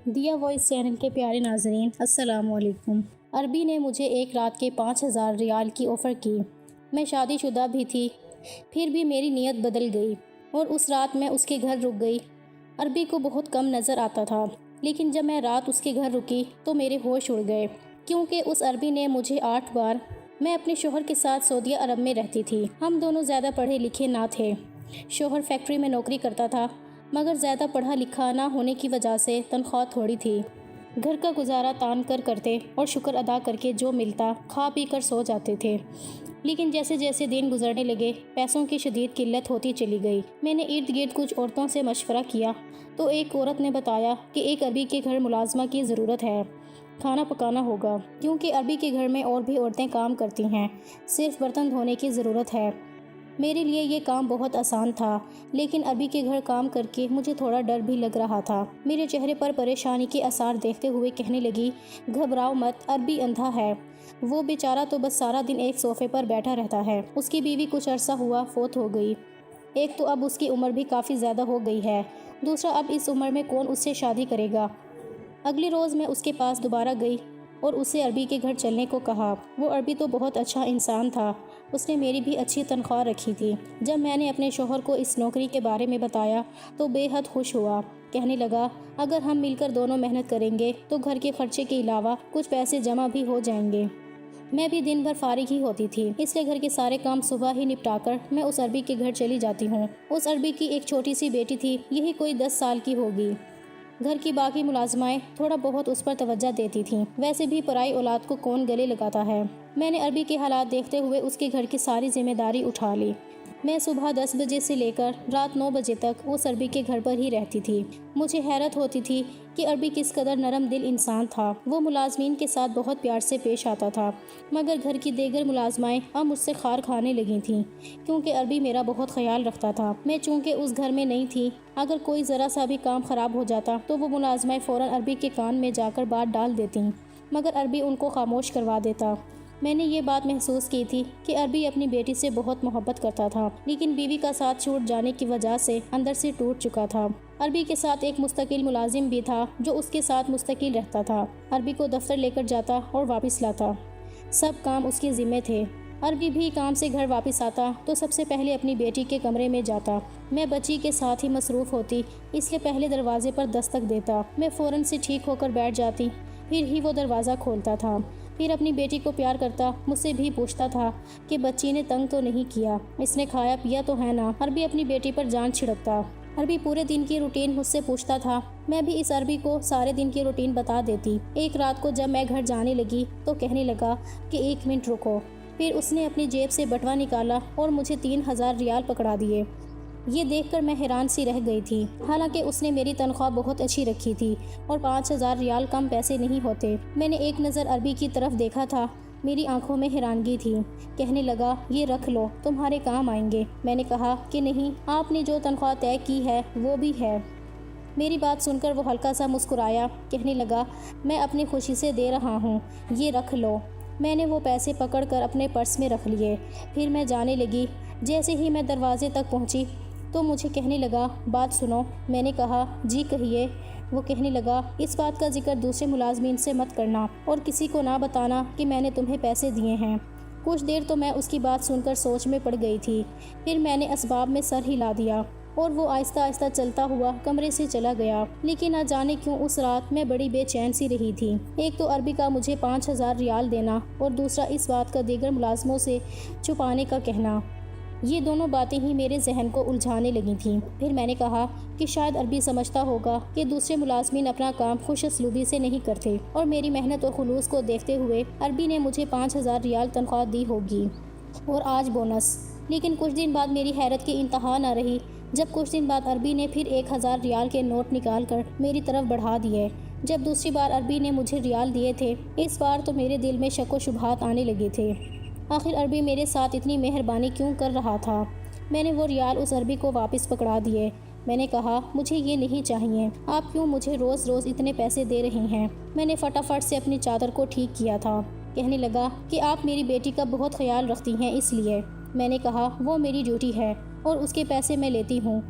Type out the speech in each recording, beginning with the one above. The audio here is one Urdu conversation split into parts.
دیا وائس چینل کے پیارے ناظرین، السلام علیکم۔ عربی نے مجھے ایک رات کے 5,000 ریال کی آفر کی۔ میں شادی شدہ بھی تھی، پھر بھی میری نیت بدل گئی اور اس رات میں اس کے گھر رک گئی۔ عربی کو بہت کم نظر آتا تھا، لیکن جب میں رات اس کے گھر رکی تو میرے ہوش اڑ گئے، کیونکہ اس عربی نے مجھے 8 بار۔ میں اپنے شوہر کے ساتھ سعودیہ عرب میں رہتی تھی۔ ہم دونوں زیادہ پڑھے لکھے نہ تھے۔ شوہر فیکٹری میں نوکری کرتا تھا، مگر زیادہ پڑھا لکھا نہ ہونے کی وجہ سے تنخواہ تھوڑی تھی۔ گھر کا گزارا تان کر کرتے اور شکر ادا کر کے جو ملتا کھا پی کر سو جاتے تھے۔ لیکن جیسے جیسے دن گزرنے لگے، پیسوں کی شدید قلت ہوتی چلی گئی۔ میں نے ارد گرد کچھ عورتوں سے مشورہ کیا تو ایک عورت نے بتایا کہ ایک عربی کے گھر ملازمہ کی ضرورت ہے، کھانا پکانا ہوگا، کیونکہ عربی کے گھر میں اور بھی عورتیں کام کرتی ہیں، صرف برتن دھونے کی ضرورت ہے۔ میرے لیے یہ کام بہت آسان تھا، لیکن عربی کے گھر کام کر کے مجھے تھوڑا ڈر بھی لگ رہا تھا۔ میرے چہرے پر پریشانی کے آثار دیکھتے ہوئے کہنے لگی، گھبراؤ مت، عربی اندھا ہے، وہ بیچارہ تو بس سارا دن ایک صوفے پر بیٹھا رہتا ہے۔ اس کی بیوی کچھ عرصہ ہوا فوت ہو گئی۔ ایک تو اب اس کی عمر بھی کافی زیادہ ہو گئی ہے، دوسرا اب اس عمر میں کون اس سے شادی کرے گا۔ اگلے روز میں اس کے پاس دوبارہ گئی اور اسے عربی کے گھر چلنے کو کہا۔ وہ عربی تو بہت اچھا انسان تھا، اس نے میری بھی اچھی تنخواہ رکھی تھی۔ جب میں نے اپنے شوہر کو اس نوکری کے بارے میں بتایا تو بے حد خوش ہوا۔ کہنے لگا، اگر ہم مل کر دونوں محنت کریں گے تو گھر کے خرچے کے علاوہ کچھ پیسے جمع بھی ہو جائیں گے۔ میں بھی دن بھر فارغ ہی ہوتی تھی، اس لیے گھر کے سارے کام صبح ہی نپٹا کر میں اس عربی کے گھر چلی جاتی ہوں۔ اس عربی کی ایک چھوٹی سی بیٹی تھی، یہی کوئی 10 سال کی ہوگی۔ گھر کی باقی ملازمائیں تھوڑا بہت اس پر توجہ دیتی تھیں، ویسے بھی پرائی اولاد کو کون گلے لگاتا ہے۔ میں نے عربی کے حالات دیکھتے ہوئے اس کے گھر کی ساری ذمہ داری اٹھا لی۔ میں صبح 10 بجے سے لے کر رات 9 بجے تک اس عربی کے گھر پر ہی رہتی تھی۔ مجھے حیرت ہوتی تھی کہ عربی کس قدر نرم دل انسان تھا۔ وہ ملازمین کے ساتھ بہت پیار سے پیش آتا تھا، مگر گھر کی دیگر ملازمائیں اب مجھ سے خار کھانے لگی تھیں، کیونکہ عربی میرا بہت خیال رکھتا تھا۔ میں چونکہ اس گھر میں نہیں تھی، اگر کوئی ذرا سا بھی کام خراب ہو جاتا تو وہ ملازمائیں فوراً عربی کے کان میں جا کر بات ڈال دیتیں، مگر عربی ان کو خاموش کروا دیتا۔ میں نے یہ بات محسوس کی تھی کہ عربی اپنی بیٹی سے بہت محبت کرتا تھا، لیکن بیوی کا ساتھ چھوٹ جانے کی وجہ سے اندر سے ٹوٹ چکا تھا۔ عربی کے ساتھ ایک مستقل ملازم بھی تھا جو اس کے ساتھ مستقل رہتا تھا، عربی کو دفتر لے کر جاتا اور واپس لاتا، سب کام اس کے ذمے تھے۔ عربی بھی کام سے گھر واپس آتا تو سب سے پہلے اپنی بیٹی کے کمرے میں جاتا۔ میں بچی کے ساتھ ہی مصروف ہوتی، اس لیے پہلے دروازے پر دستک دیتا۔ میں فوراً سے ٹھیک ہو کر بیٹھ جاتی، پھر ہی وہ دروازہ کھولتا تھا۔ پھر اپنی بیٹی کو پیار کرتا، مجھ سے بھی پوچھتا تھا کہ بچی نے تنگ تو نہیں کیا، اس نے کھایا پیا تو ہے نا۔ عربی اپنی بیٹی پر جان چھڑکتا۔ عربی پورے دن کی روٹین مجھ سے پوچھتا تھا، میں بھی اس عربی کو سارے دن کی روٹین بتا دیتی۔ ایک رات کو جب میں گھر جانے لگی تو کہنے لگا کہ 1 منٹ رکو۔ پھر اس نے اپنی جیب سے بٹوا نکالا اور مجھے 3,000 ریال پکڑا دیے۔ یہ دیکھ کر میں حیران سی رہ گئی تھی، حالانکہ اس نے میری تنخواہ بہت اچھی رکھی تھی اور 5,000 ریال کم پیسے نہیں ہوتے۔ میں نے ایک نظر عربی کی طرف دیکھا تھا، میری آنکھوں میں حیرانگی تھی۔ کہنے لگا، یہ رکھ لو، تمہارے کام آئیں گے۔ میں نے کہا کہ نہیں، آپ نے جو تنخواہ طے کی ہے وہ بھی ہے۔ میری بات سن کر وہ ہلکا سا مسکرایا۔ کہنے لگا، میں اپنی خوشی سے دے رہا ہوں، یہ رکھ لو۔ میں نے وہ پیسے پکڑ کر اپنے پرس میں رکھ لیے، پھر میں جانے لگی۔ جیسے ہی میں دروازے تک پہنچی تو مجھے کہنے لگا، بات سنو۔ میں نے کہا، جی کہیے۔ وہ کہنے لگا، اس بات کا ذکر دوسرے ملازمین سے مت کرنا اور کسی کو نہ بتانا کہ میں نے تمہیں پیسے دیے ہیں۔ کچھ دیر تو میں اس کی بات سن کر سوچ میں پڑ گئی تھی، پھر میں نے اسباب میں سر ہلا دیا اور وہ آہستہ آہستہ چلتا ہوا کمرے سے چلا گیا۔ لیکن نہ جانے کیوں اس رات میں بڑی بے چین سی رہی تھی۔ ایک تو عربی کا مجھے 5,000 ریال دینا اور دوسرا اس بات کا دیگر ملازموں سے چھپانے کا کہنا، یہ دونوں باتیں ہی میرے ذہن کو الجھانے لگی تھیں۔ پھر میں نے کہا کہ شاید عربی سمجھتا ہوگا کہ دوسرے ملازمین اپنا کام خوش اسلوبی سے نہیں کرتے اور میری محنت اور خلوص کو دیکھتے ہوئے عربی نے مجھے 5,000 ریال تنخواہ دی ہوگی اور آج بونس۔ لیکن کچھ دن بعد میری حیرت کی انتہا نہ رہی جب کچھ دن بعد عربی نے پھر 1,000 ریال کے نوٹ نکال کر میری طرف بڑھا دیے۔ جب دوسری بار عربی نے مجھے ریال دیے تھے، اس بار تو میرے دل میں شک و شبہات آنے لگے تھے۔ آخر عربی میرے ساتھ اتنی مہربانی کیوں کر رہا تھا؟ میں نے وہ ریال اس عربی کو واپس پکڑا دیے۔ میں نے کہا، مجھے یہ نہیں چاہیے، آپ کیوں مجھے روز روز اتنے پیسے دے رہے ہیں؟ میں نے فٹافٹ سے اپنی چادر کو ٹھیک کیا تھا۔ کہنے لگا کہ آپ میری بیٹی کا بہت خیال رکھتی ہیں اس لیے۔ میں نے کہا، وہ میری ڈیوٹی ہے اور اس کے پیسے میں لیتی ہوں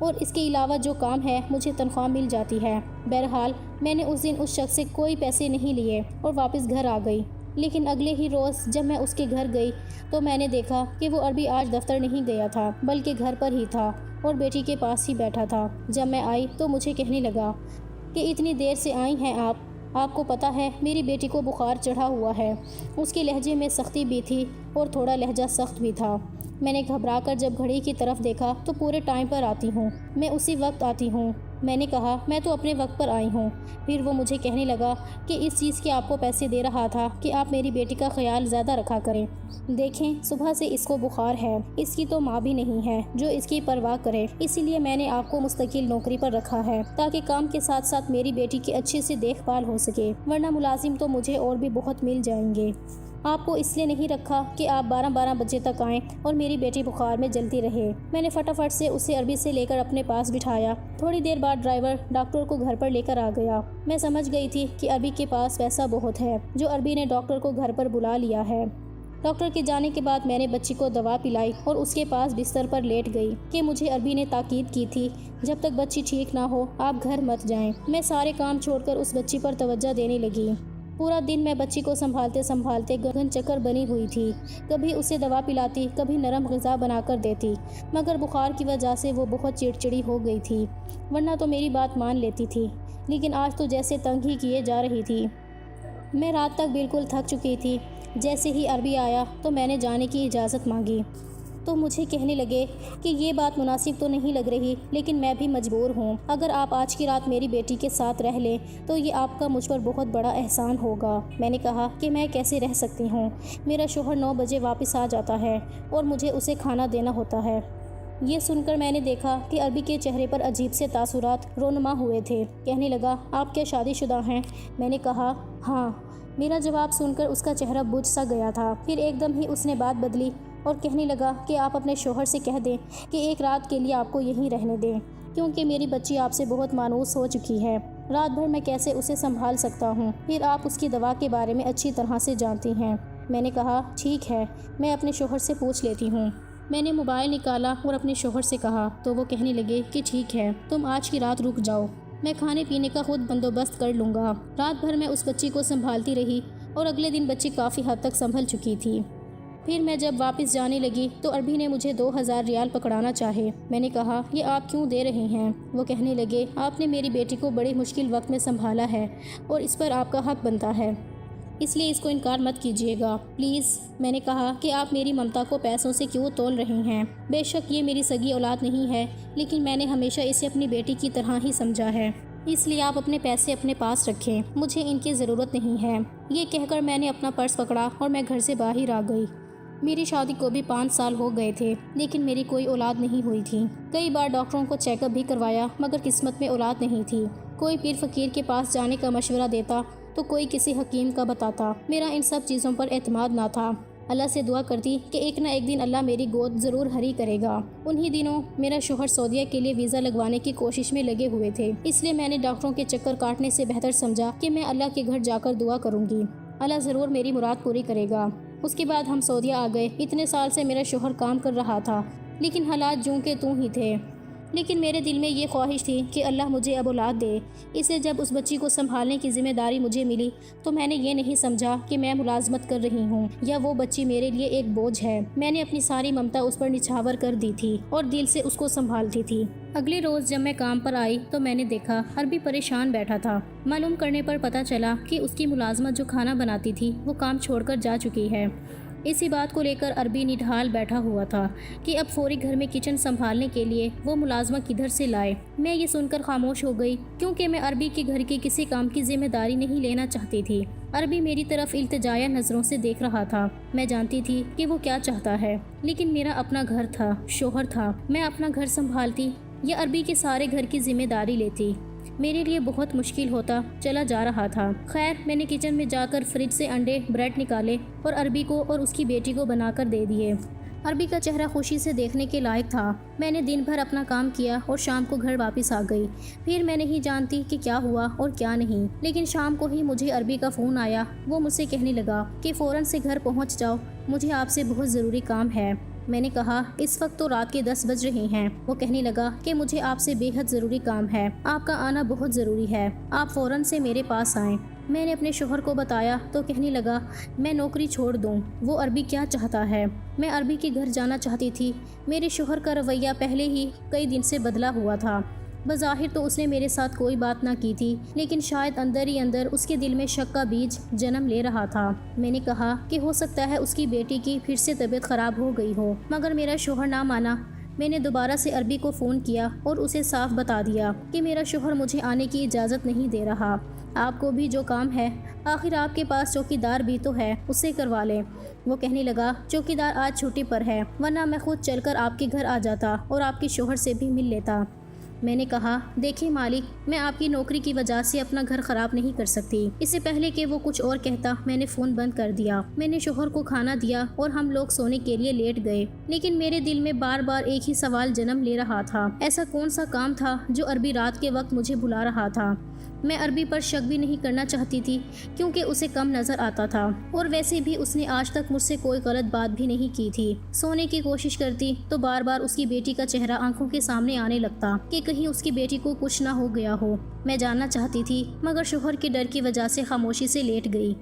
اور اس کے علاوہ جو کام ہے مجھے تنخواہ مل جاتی ہے۔ بہرحال میں نے اس دن اس شخص سے کوئی پیسے نہیں لیے اور واپس گھر آ گئی، لیکن اگلے ہی روز جب میں اس کے گھر گئی تو میں نے دیکھا کہ وہ عربی آج دفتر نہیں گیا تھا بلکہ گھر پر ہی تھا اور بیٹی کے پاس ہی بیٹھا تھا۔ جب میں آئی تو مجھے کہنے لگا کہ اتنی دیر سے آئی ہیں آپ کو پتہ ہے میری بیٹی کو بخار چڑھا ہوا ہے۔ اس کے لہجے میں سختی بھی تھی اور تھوڑا لہجہ سخت بھی تھا۔ میں نے گھبرا کر جب گھڑی کی طرف دیکھا تو پورے ٹائم پر آتی ہوں، میں اسی وقت آتی ہوں۔ میں نے کہا میں تو اپنے وقت پر آئی ہوں۔ پھر وہ مجھے کہنے لگا کہ اس چیز کے آپ کو پیسے دے رہا تھا کہ آپ میری بیٹی کا خیال زیادہ رکھا کریں۔ دیکھیں صبح سے اس کو بخار ہے، اس کی تو ماں بھی نہیں ہے جو اس کی پرواہ کرے، اسی لیے میں نے آپ کو مستقل نوکری پر رکھا ہے تاکہ کام کے ساتھ ساتھ میری بیٹی کی اچھے سے دیکھ بھال ہو سکے، ورنہ ملازم تو مجھے اور بھی بہت مل جائیں گے۔ آپ کو اس لیے نہیں رکھا کہ آپ 12 بجے تک آئیں اور میری بیٹی بخار میں جلتی رہے۔ میں نے فٹافٹ سے اسے عربی سے لے کر اپنے پاس بٹھایا۔ تھوڑی دیر بعد ڈرائیور ڈاکٹر کو گھر پر لے کر آ گیا۔ میں سمجھ گئی تھی کہ عربی کے پاس پیسہ بہت ہے جو عربی نے ڈاکٹر کو گھر پر بلا لیا ہے۔ ڈاکٹر کے جانے کے بعد میں نے بچی کو دوا پلائی اور اس کے پاس بستر پر لیٹ گئی کہ مجھے عربی نے تاکید کی تھی جب تک بچی ٹھیک نہ ہو آپ گھر مت جائیں۔ میں سارے کام چھوڑ کر اس بچی پر توجہ دینے لگی۔ پورا دن میں بچی کو سنبھالتے گگن چکر بنی ہوئی تھی۔ کبھی اسے دوا پلاتی، کبھی نرم غذا بنا کر دیتی، مگر بخار کی وجہ سے وہ بہت چڑچڑی ہو گئی تھی، ورنہ تو میری بات مان لیتی تھی، لیکن آج تو جیسے تنگ ہی کیے جا رہی تھی۔ میں رات تک بالکل تھک چکی تھی۔ جیسے ہی عربی آیا تو میں نے جانے کی اجازت مانگی تو مجھے کہنے لگے کہ یہ بات مناسب تو نہیں لگ رہی، لیکن میں بھی مجبور ہوں۔ اگر آپ آج کی رات میری بیٹی کے ساتھ رہ لیں تو یہ آپ کا مجھ پر بہت بڑا احسان ہوگا۔ میں نے کہا کہ میں کیسے رہ سکتی ہوں، میرا شوہر 9 بجے واپس آ جاتا ہے اور مجھے اسے کھانا دینا ہوتا ہے۔ یہ سن کر میں نے دیکھا کہ عربی کے چہرے پر عجیب سے تاثرات رونما ہوئے تھے۔ کہنے لگا آپ کیا شادی شدہ ہیں؟ میں نے کہا ہاں۔ میرا جواب سن کر اس کا چہرہ بجھ سا گیا تھا، پھر ایک دم ہی اس نے بات بدلی اور کہنے لگا کہ آپ اپنے شوہر سے کہہ دیں کہ ایک رات کے لیے آپ کو یہیں رہنے دیں، کیونکہ میری بچی آپ سے بہت مانوس ہو چکی ہے۔ رات بھر میں کیسے اسے سنبھال سکتا ہوں، پھر آپ اس کی دوا کے بارے میں اچھی طرح سے جانتی ہیں۔ میں نے کہا ٹھیک ہے، میں اپنے شوہر سے پوچھ لیتی ہوں۔ میں نے موبائل نکالا اور اپنے شوہر سے کہا تو وہ کہنے لگے کہ ٹھیک ہے، تم آج کی رات رک جاؤ، میں کھانے پینے کا خود بندوبست کر لوں گا۔ رات بھر میں اس بچی کو سنبھالتی رہی اور اگلے دن بچی کافی حد تک سنبھل چکی تھی۔ پھر میں جب واپس جانے لگی تو عربی نے مجھے 2000 ریال پکڑانا چاہے۔ میں نے کہا یہ آپ کیوں دے رہے ہیں؟ وہ کہنے لگے آپ نے میری بیٹی کو بڑے مشکل وقت میں سنبھالا ہے اور اس پر آپ کا حق بنتا ہے، اس لیے اس کو انکار مت کیجیے گا پلیز۔ میں نے کہا کہ آپ میری ممتا کو پیسوں سے کیوں تول رہے ہیں؟ بے شک یہ میری سگی اولاد نہیں ہے، لیکن میں نے ہمیشہ اسے اپنی بیٹی کی طرح ہی سمجھا ہے، اس لیے آپ اپنے پیسے اپنے پاس رکھیں، مجھے ان کی ضرورت نہیں ہے۔ یہ کہہ کر میں نے اپنا پرس پکڑا اور میں گھر سے باہر آ گئی۔ میری شادی کو بھی 5 سال ہو گئے تھے، لیکن میری کوئی اولاد نہیں ہوئی تھی۔ کئی بار ڈاکٹروں کو چیک اپ بھی کروایا، مگر قسمت میں اولاد نہیں تھی۔ کوئی پیر فقیر کے پاس جانے کا مشورہ دیتا تو کوئی کسی حکیم کا بتاتا، میرا ان سب چیزوں پر اعتماد نہ تھا۔ اللہ سے دعا کرتی کہ ایک نہ ایک دن اللہ میری گود ضرور ہری کرے گا۔ انہی دنوں میرا شوہر سعودیہ کے لیے ویزا لگوانے کی کوشش میں لگے ہوئے تھے، اس لیے میں نے ڈاکٹروں کے چکر کاٹنے سے بہتر سمجھا کہ میں اللہ کے گھر جا کر دعا کروں گی، اللہ ضرور میری مراد پوری کرے گا۔ اس کے بعد ہم سعودیہ آ گئے۔ اتنے سال سے میرا شوہر کام کر رہا تھا، لیکن حالات جوں کے توں ہی تھے۔ لیکن میرے دل میں یہ خواہش تھی کہ اللہ مجھے اب اولاد دے، اسے جب اس بچی کو سنبھالنے کی ذمہ داری مجھے ملی تو میں نے یہ نہیں سمجھا کہ میں ملازمت کر رہی ہوں یا وہ بچی میرے لیے ایک بوجھ ہے۔ میں نے اپنی ساری ممتا اس پر نچھاور کر دی تھی اور دل سے اس کو سنبھالتی تھی۔ اگلے روز جب میں کام پر آئی تو میں نے دیکھا عربی پریشان بیٹھا تھا۔ معلوم کرنے پر پتہ چلا کہ اس کی ملازمت جو کھانا بناتی تھی وہ کام چھوڑ کر جا چکی ہے۔ اسی بات کو لے کر عربی نڈھال بیٹھا ہوا تھا کہ اب فوری گھر میں کچن سنبھالنے کے لیے وہ ملازمہ کدھر سے لائے۔ میں یہ سن کر خاموش ہو گئی، کیونکہ میں عربی کے گھر کے کسی کام کی ذمہ داری نہیں لینا چاہتی تھی۔ عربی میری طرف التجایا نظروں سے دیکھ رہا تھا۔ میں جانتی تھی کہ وہ کیا چاہتا ہے، لیکن میرا اپنا گھر تھا، شوہر تھا، میں اپنا گھر سنبھالتی یا عربی کے سارے گھر کی ذمہ داری لیتی؟ میرے لیے بہت مشکل ہوتا چلا جا رہا تھا۔ خیر میں نے کچن میں جا کر فریج سے انڈے بریڈ نکالے اور عربی کو اور اس کی بیٹی کو بنا کر دے دیے۔ عربی کا چہرہ خوشی سے دیکھنے کے لائق تھا۔ میں نے دن بھر اپنا کام کیا اور شام کو گھر واپس آ گئی۔ پھر میں نہیں جانتی کہ کیا ہوا اور کیا نہیں، لیکن شام کو ہی مجھے عربی کا فون آیا۔ وہ مجھ سے کہنے لگا کہ فوراً سے گھر پہنچ جاؤ، مجھے آپ سے بہت ضروری کام ہے۔ میں نے کہا اس وقت تو رات کے 10 بج رہے ہیں۔ وہ کہنے لگا کہ مجھے آپ سے بے حد ضروری کام ہے، آپ کا آنا بہت ضروری ہے، آپ فوراً سے میرے پاس آئیں۔ میں نے اپنے شوہر کو بتایا تو کہنے لگا میں نوکری چھوڑ دوں، وہ عربی کیا چاہتا ہے؟ میں عربی کے گھر جانا چاہتی تھی۔ میرے شوہر کا رویہ پہلے ہی کئی دن سے بدلا ہوا تھا۔ بظاہر تو اس نے میرے ساتھ کوئی بات نہ کی تھی، لیکن شاید اندر ہی اندر اس کے دل میں شک کا بیج جنم لے رہا تھا۔ میں نے کہا کہ ہو سکتا ہے اس کی بیٹی کی پھر سے طبیعت خراب ہو گئی ہو، مگر میرا شوہر نہ مانا۔ میں نے دوبارہ سے عربی کو فون کیا اور اسے صاف بتا دیا کہ میرا شوہر مجھے آنے کی اجازت نہیں دے رہا۔ آپ کو بھی جو کام ہے، آخر آپ کے پاس چوکیدار بھی تو ہے، اسے کروا لیں۔ وہ کہنے لگا چوکیدار آج چھٹی پر ہے، ورنہ میں خود چل کر آپ کے گھر آ جاتا اور آپ کے شوہر سے بھی مل لیتا۔ میں نے کہا دیکھیں مالک، میں آپ کی نوکری کی وجہ سے اپنا گھر خراب نہیں کر سکتی۔ اس سے پہلے کہ وہ کچھ اور کہتا میں نے فون بند کر دیا۔ میں نے شوہر کو کھانا دیا اور ہم لوگ سونے کے لیے لیٹ گئے، لیکن میرے دل میں بار بار ایک ہی سوال جنم لے رہا تھا، ایسا کون سا کام تھا جو عربی رات کے وقت مجھے بلا رہا تھا؟ میں عربی پر شک بھی نہیں کرنا چاہتی تھی کیونکہ اسے کم نظر آتا تھا، اور ویسے بھی اس نے آج تک مجھ سے کوئی غلط بات بھی نہیں کی تھی۔ سونے کی کوشش کرتی تو بار بار اس کی بیٹی کا چہرہ آنکھوں کے سامنے آنے لگتا کہ کہیں اس کی بیٹی کو کچھ نہ ہو گیا ہو۔ میں جاننا چاہتی تھی مگر شوہر کے ڈر کی وجہ سے خاموشی سے لیٹ گئی،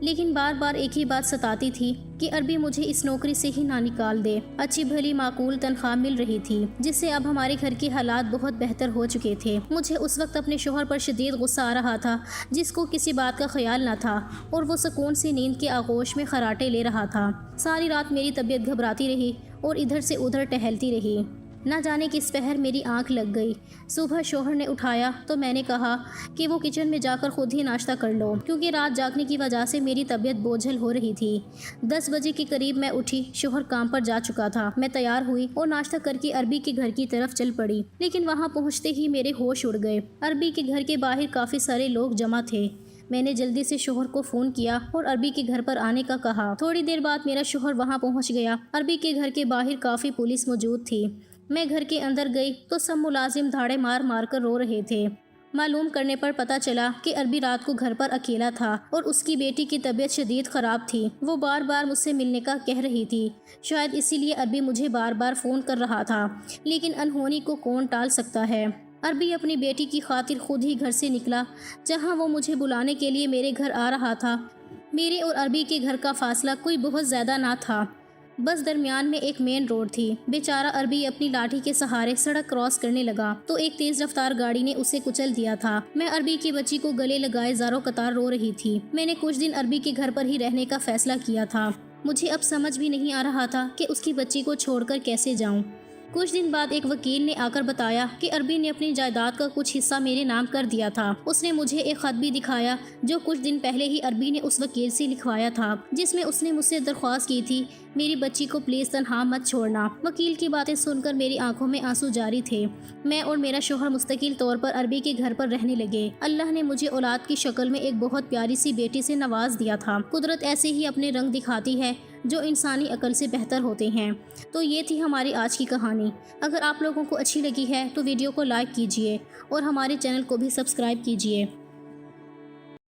لیکن بار بار ایک ہی بات ستاتی تھی کہ عربی مجھے اس نوکری سے ہی نہ نکال دے۔ اچھی بھلی معقول تنخواہ مل رہی تھی جس سے اب ہمارے گھر کے حالات بہت بہتر ہو چکے تھے۔ مجھے اس وقت اپنے شوہر پر شدید غصہ آ رہا تھا جس کو کسی بات کا خیال نہ تھا، اور وہ سکون سے نیند کے آغوش میں خراٹے لے رہا تھا۔ ساری رات میری طبیعت گھبراتی رہی اور ادھر سے ادھر ٹہلتی رہی، نہ جانے کس پہر میری آنکھ لگ گئی۔ صبح شوہر نے اٹھایا تو میں نے کہا کہ وہ کچن میں جا کر خود ہی ناشتہ کر لو، کیونکہ رات جاگنے کی وجہ سے میری طبیعت بوجھل ہو رہی تھی۔ 10 بجے کے قریب میں اٹھی، شوہر کام پر جا چکا تھا۔ میں تیار ہوئی اور ناشتہ کر کے عربی کے گھر کی طرف چل پڑی، لیکن وہاں پہنچتے ہی میرے ہوش اڑ گئے۔ عربی کے گھر کے باہر کافی سارے لوگ جمع تھے۔ میں نے جلدی سے شوہر کو فون کیا اور عربی کے گھر پر آنے کا کہا۔ تھوڑی دیر بعد میرا شوہر وہاں پہنچ گیا۔ عربی کے گھر کے باہر کافی پولیس موجود تھی۔ میں گھر کے اندر گئی تو سب ملازم دھاڑے مار مار کر رو رہے تھے۔ معلوم کرنے پر پتہ چلا کہ عربی رات کو گھر پر اکیلا تھا اور اس کی بیٹی کی طبیعت شدید خراب تھی۔ وہ بار بار مجھ سے ملنے کا کہہ رہی تھی، شاید اسی لیے عربی مجھے بار بار فون کر رہا تھا، لیکن انہونی کو کون ٹال سکتا ہے۔ عربی اپنی بیٹی کی خاطر خود ہی گھر سے نکلا جہاں وہ مجھے بلانے کے لیے میرے گھر آ رہا تھا۔ میرے اور عربی کے گھر کا فاصلہ کوئی بہت زیادہ نہ تھا، بس درمیان میں ایک مین روڈ تھی۔ بیچارہ عربی اپنی لاٹھی کے سہارے سڑک کراس کرنے لگا تو ایک تیز رفتار گاڑی نے اسے کچل دیا تھا۔ میں عربی کی بچی کو گلے لگائے زاروں قطار رو رہی تھی۔ میں نے کچھ دن عربی کے گھر پر ہی رہنے کا فیصلہ کیا تھا۔ مجھے اب سمجھ بھی نہیں آ رہا تھا کہ اس کی بچی کو چھوڑ کر کیسے جاؤں۔ کچھ دن بعد ایک وکیل نے آ کر بتایا کہ عربی نے اپنی جائیداد کا کچھ حصہ میرے نام کر دیا تھا۔ اس نے مجھے ایک خط بھی دکھایا جو کچھ دن پہلے ہی عربی نے اس وکیل سے لکھوایا تھا، جس میں اس نے مجھ سے درخواست کی تھی میری بچی کو پلیز تنہا مت چھوڑنا۔ وکیل کی باتیں سن کر میری آنکھوں میں آنسو جاری تھے۔ میں اور میرا شوہر مستقل طور پر عربی کے گھر پر رہنے لگے۔ اللہ نے مجھے اولاد کی شکل میں ایک بہت پیاری سی بیٹی سے نواز دیا تھا۔ قدرت ایسے ہی اپنے رنگ دکھاتی ہے جو انسانی عقل سے بہتر ہوتے ہیں۔ تو یہ تھی ہماری آج کی کہانی۔ اگر آپ لوگوں کو اچھی لگی ہے تو ویڈیو کو لائک کیجیے اور ہمارے چینل کو بھی سبسکرائب کیجیے۔